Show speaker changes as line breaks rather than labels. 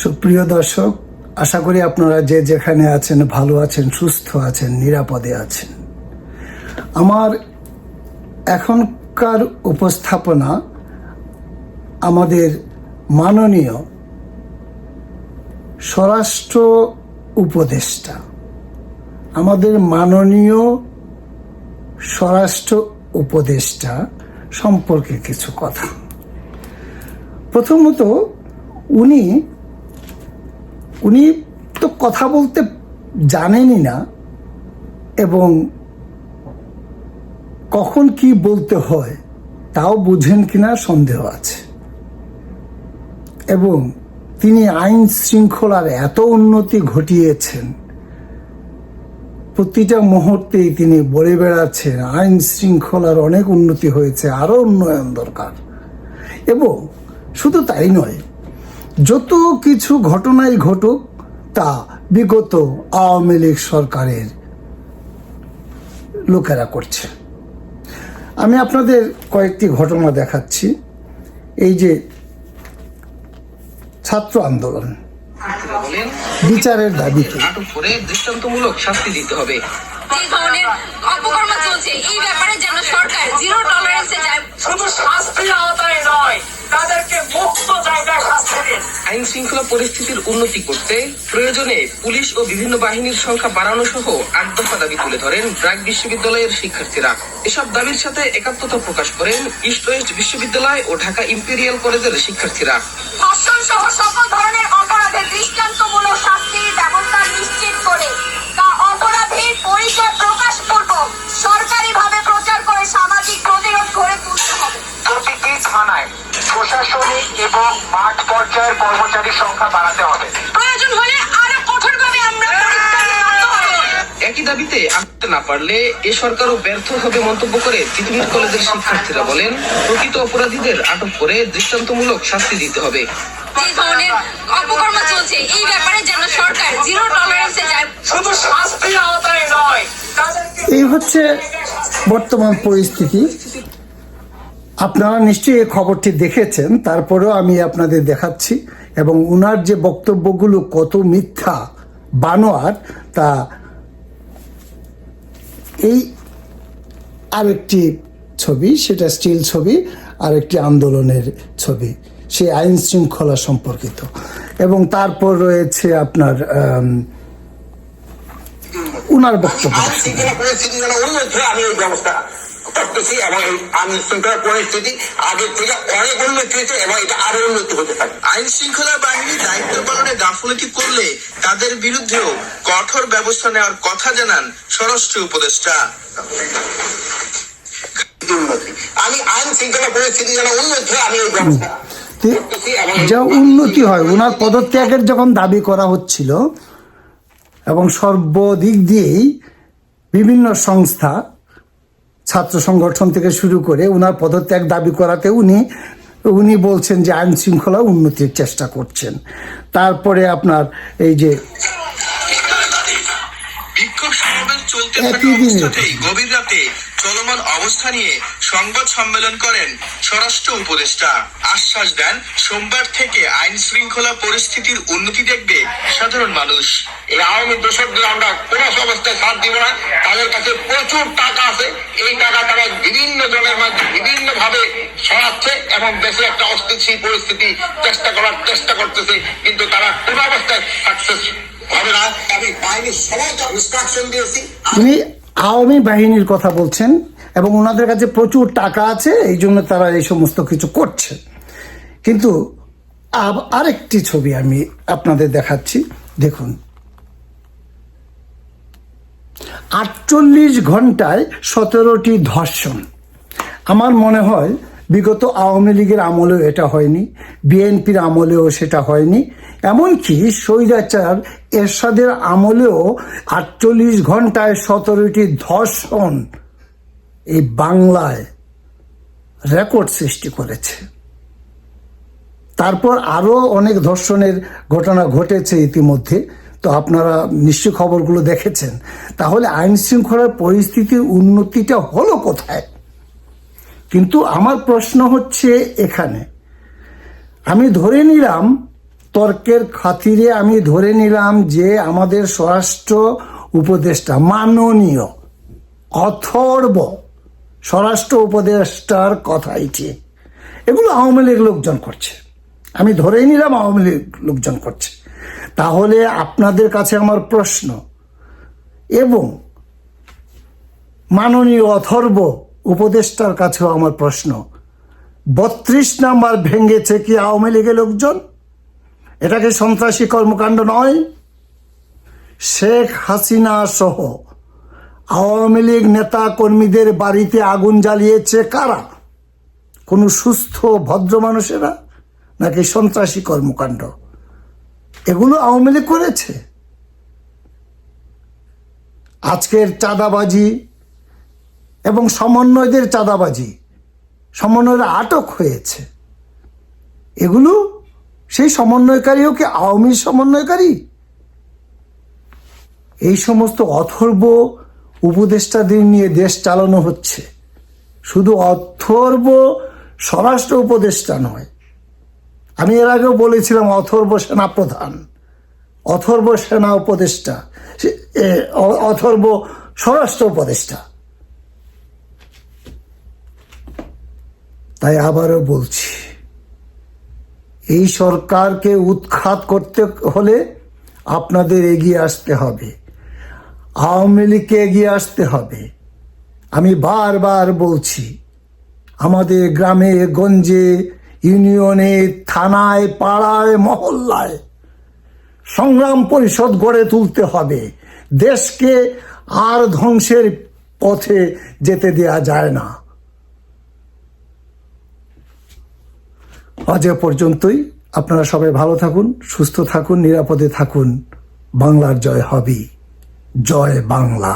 সুপ্রিয় দর্শক, আশা করি আপনারা যে যেখানে আছেন ভালো আছেন, সুস্থ আছেন, নিরাপদে আছেন। আমার এখনকার উপস্থাপনা আমাদের মাননীয় স্বরাষ্ট্র উপদেষ্টা, আমাদের মাননীয় স্বরাষ্ট্র উপদেষ্টা সম্পর্কে কিছু কথা। প্রথমত, উনি তো কথা বলতে জানেনই না এবং কখন কি বলতে হয় তাও বুঝেন কিনা সন্দেহ আছে। এবং তিনি আইন শৃঙ্খলার এত উন্নতি ঘটিয়েছেন, প্রতিটা মুহূর্তেই তিনি বলে বেড়াচ্ছেন আইন শৃঙ্খলার অনেক উন্নতি হয়েছে, আরো উন্নয়ন দরকার। এবং শুধু তাই নয়, যত কিছু ঘটনাই ঘটুক তা বিগত আওয়ামী লীগ সরকারের লোকেরা করছে। আমি আপনাদের কয়েকটি ঘটনা দেখাচ্ছি। এই যে ছাত্র আন্দোলন, বিচারের দাবিতে
আটক করে দৃষ্টান্তমূলক শাস্তি দিতে হবে।
এই ধরনের অপকর্ম চলছে, এই ব্যাপারে যেন সরকার জিরো টলারেন্সে যায়।
শুধু শাস্তির আওতায় নয়, তাদেরকে মুক্ত জায়গায় শাস্তি দিন।
আইন শৃঙ্খলা পরিস্থিতির উন্নতি করতে প্রয়োজনে পুলিশ ও বিভিন্ন বাহিনীর সংখ্যা বাড়ানো সহ 8 দফা দাবি তুলে ধরেন ব্র্যাক বিশ্ববিদ্যালয়ের শিক্ষার্থীরা। এসব দাবির সাথে একাত্মতা প্রকাশ করেন ইস্ট ওয়েস্ট বিশ্ববিদ্যালয় ও ঢাকা ইম্পেরিয়াল কলেজের শিক্ষার্থীরা।
ধর্ষণ সহ সকল ধরনের অপরাধে দৃষ্টান্তমূলক শাস্তির ব্যবস্থা নিশ্চিত করে তা অপরাধীর পরিচয় প্রকাশপূর্বক সরকারিভাবে প্রচার করে সামাজিক প্রতিরোধ গড়ে তুলতে হবে।
প্রতিটি থানায় প্রশাসনিক এবং মাঠ পর্যায়ের কর্মচারীর সংখ্যা বাড়াতে হবে।
প্রয়োজন হলে আরো কঠোরভাবে আমরা পরিত্রাণ করতে হবে।
একই দাবিতে আসতে না পারলে এ সরকারও ব্যর্থ হবে মন্তব্য করে তিতুমির কলেজের শিক্ষার্থীরা বলেন, প্রকৃত অপরাধীদের আটক করে দৃষ্টান্তমূলক শাস্তি দিতে হবে।
এই ধরনের অপকর্ম চলছে, এই ব্যাপারে যেন সরকার জিরো টলারেন্সে যায়।
শুধু শাস্তির আওতায় নয়, তাদেরকে
এই হচ্ছে বর্তমান পরিস্থিতি। আপনারা নিশ্চয়ই এই খবরটি দেখেছেন, তারপরেও আমি আপনাদের দেখাচ্ছি। এবং উনার যে বক্তব্যগুলো কত মিথ্যা বানোয়ার তা এই আরেকটি ছবি, সেটা স্টিল ছবি, আরেকটি আন্দোলনের ছবি, সেই আইন শৃঙ্খলা সম্পর্কিত। এবং তারপর রয়েছে আপনার উনার বক্তব্য।
পরিস্থিতি যেন উন্নত হয়, আমি এই ব্যবস্থা করতেছি এবং এই আইন শৃঙ্খলা পরিস্থিতি আগের থেকে অনেক উন্নতি হয়েছে এবং এটা আরো উন্নতি হতে থাকে।
আইন শৃঙ্খলা বাহিনী দায়িত্ব পালনে গাফলতি করলে তাদের বিরুদ্ধেও কঠোর ব্যবস্থা নেওয়ার কথা জানান স্বরাষ্ট্র উপদেষ্টা।
আমি আইন শৃঙ্খলা পরিস্থিতি যেন উন্নত হয়, আমি এই ব্যবস্থা
যা উন্নতি হয়, ওনার পদত্যাগের যখন দাবি করা হচ্ছিল এবং সর্বদিক দিয়েই বিভিন্ন সংস্থা, ছাত্র সংগঠন থেকে শুরু করে ওনার পদত্যাগ দাবি করাতে উনি বলছেন যে আইন শৃঙ্খলা উন্নতির চেষ্টা করছেন। তারপরে আপনার এই যে
বিক্ষোভ সমাবেশ চলতে থাকা
একই দিনে
অবস্থাতেই গভীর রাতে চলমান অবস্থা নিয়ে সংবাদ সম্মেলন করেন স্বরাষ্ট্র উপদেষ্টা। আশ্বাস দেন সোমবার থেকে আইন শৃঙ্খলা পরিস্থিতির উন্নতি দেখবে সাধারণ মানুষ।
এই আওয়ামী দোষকদের আমরা কোনো অবস্থায় সাথ দিব না। তাদের কাছে প্রচুর টাকা আছে, এই টাকা তারা বিভিন্ন জনের মাধ্যমে বিভিন্ন ভাবে ছড়াচ্ছে এবং দেশে একটা অস্থিতিশীল পরিস্থিতি চেষ্টা করতেছে, কিন্তু তারা কোনো অবস্থায় সাকসেস হবে না। আমি বাহিনীর সবাইকে ইনস্ট্রাকশন দিয়েছি।
উনি আওয়ামী বাহিনীর কথা বলছেন এবং ওনাদের কাছে প্রচুর টাকা আছে, এই জন্য তারা এই সমস্ত কিছু করছে। কিন্তু আরেকটি ছবি আমি আপনাদের দেখাচ্ছি, দেখুন। 48 ঘন্টায় 17টি ধর্ষণ। আমার মনে হয় বিগত আওয়ামী লীগের আমলেও এটা হয়নি, বিএনপির আমলেও সেটা হয়নি, এমনকি স্বৈরাচার এরশাদের আমলেও 48 ঘন্টায় 17টি ধর্ষণ এই বাংলায় রেকর্ড সৃষ্টি করেছে। তারপর আরো অনেক ধর্ষণের ঘটনা ঘটেছে ইতিমধ্যে, তো আপনারা নিশ্চয়ই খবরগুলো দেখেছেন। তাহলে আইন শৃঙ্খলার পরিস্থিতির উন্নতিটা হলো কোথায়? কিন্তু আমার প্রশ্ন হচ্ছে এখানে, আমি ধরে নিলাম তর্কের খাতিরে আমি ধরে নিলাম যে আমাদের স্বরাষ্ট্র উপদেষ্টা মাননীয় অথর্ব স্বরাষ্ট্র উপদেষ্টার কথাই ঠিক। এগুলো আওয়ামী লীগ লোকজন করছে, আমি ধরেই নিলাম আওয়ামী লীগ লোকজন করছে। তাহলে আপনাদের কাছে আমার প্রশ্ন, এবং মাননীয় অথর্ব উপদেষ্টার কাছেও আমার প্রশ্ন, 32 নাম্বার ভেঙেছে কি আওয়ামী লীগের লোকজন? এটা কি সন্ত্রাসী কর্মকাণ্ড নয়? শেখ হাসিনা সহ আওয়ামী লীগ নেতা কর্মীদের বাড়িতে আগুন জ্বালিয়েছে কারা? কোন সুস্থ ভদ্র মানুষেরা, নাকি সন্ত্রাসী কর্মকাণ্ড? এগুলো আওয়ামী লীগ করেছে। আজকের চাঁদাবাজি এবং সমন্বয়দের চাঁদাবাজি, সমন্বয়রা আটক হয়েছে, এগুলো সেই সমন্বয়কারীও কি আওয়ামী সমন্বয়কারী? এই সমস্ত অথর্ব উপদেষ্টাদের নিয়ে দেশ চালানো হচ্ছে। শুধু অথর্ব স্বরাষ্ট্র উপদেষ্টা নয়, আমি এর আগেও বলেছিলাম অথর্ব সেনা প্রধান, অথর্ব সেনা উপদেষ্টা, অথর্ব স্বরাষ্ট্র উপদেষ্টা। তাই আবারও বলছি, এই সরকারকে উৎখাত করতে হলে আপনাদের এগিয়ে আসতে হবে, আওয়ামী লীগকে এগিয়ে আসতে হবে। আমি বারবার বলছি, আমাদের গ্রামে গঞ্জে, ইউনিয়নে, থানায়, পাড়ায়, মহল্লায় সংগ্রাম পরিষদ গড়ে তুলতে হবে। দেশকে আর ধ্বংসের পথে যেতে দেয়া যায় না। আজ এ পর্যন্তই। আপনারা সবাই ভালো থাকুন, সুস্থ থাকুন, নিরাপদে থাকুন। বাংলার জয় হবে। জয় বাংলা।